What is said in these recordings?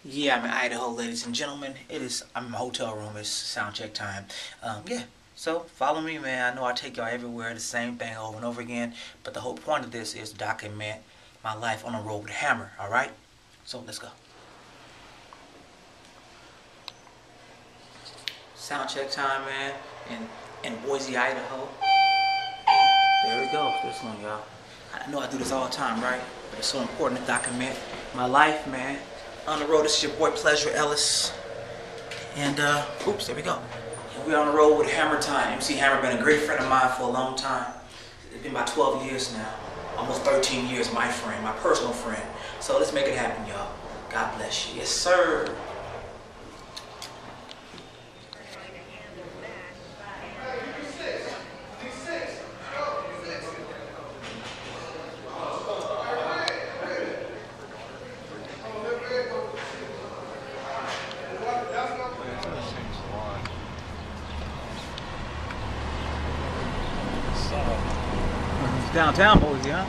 Yeah, I'm in Idaho, ladies and gentlemen. I'm in my hotel room. It's sound check time. Yeah, so follow me, man. I know I take y'all everywhere, the same thing over and over again. But the whole point of this is to document my life on the road with a hammer, all right? So let's go. Sound check time, man, in Boise, Idaho. There we go. This one, y'all. I know I do this all the time, right? But it's so important to document my life, man. On the road, this is your boy Pleasure Ellis. And, oops, there we go. And we're on the road with Hammer Time. MC Hammer been a great friend of mine for a long time. It's been about 12 years now. Almost 13 years, my friend, my personal friend. So let's make it happen, y'all. God bless you. Yes, sir. Downtown Boise, huh?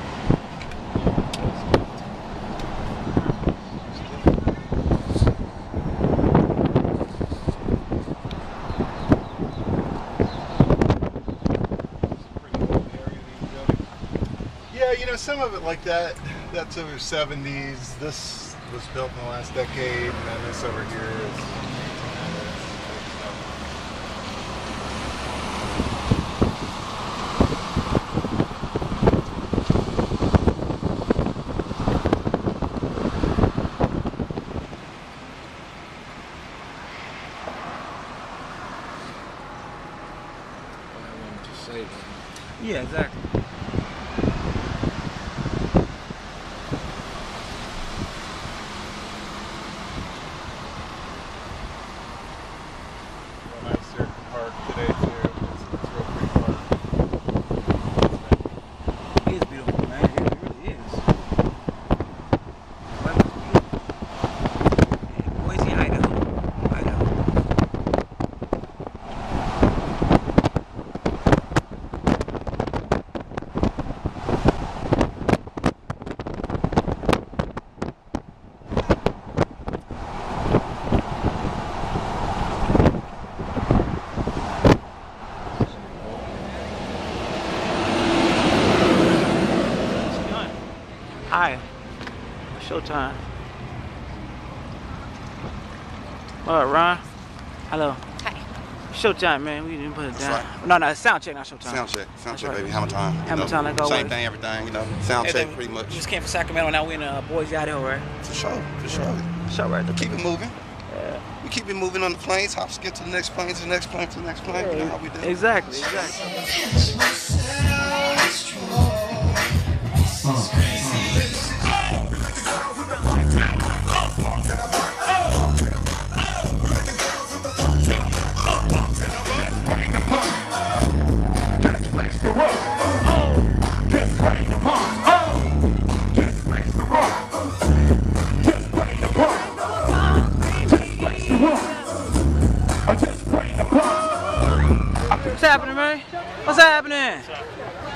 Yeah, you know, some of it like that, that's over 70s. This was built in the last decade, and then this over here is... Yeah, exactly. Real nicer park today too. It's a real pretty park. It is beautiful, man. It really is. Boise, Idaho. Hi. Showtime. What up, Ron? Hello. Hi. Showtime, man. We didn't put it down. Right. No, it's sound check, not showtime. Sound check, right. baby. Hammer time. Hammer time, like always. Same thing, everything. You know, sound check, We pretty much. just came from Sacramento. Now we're in Boise, Idaho, right? For sure. Show right there. Keep it moving. Yeah. We keep it moving on the planes. Hops get to the next plane, to the next plane, to the next plane. You know how we do. Exactly. What's happening, man? What's happening?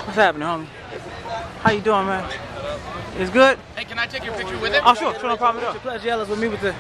What's happening, homie? How you doing, man? It's good? Hey, can I take your picture with him? Oh, sure, no problem at all. Pleasure Ellis with me with the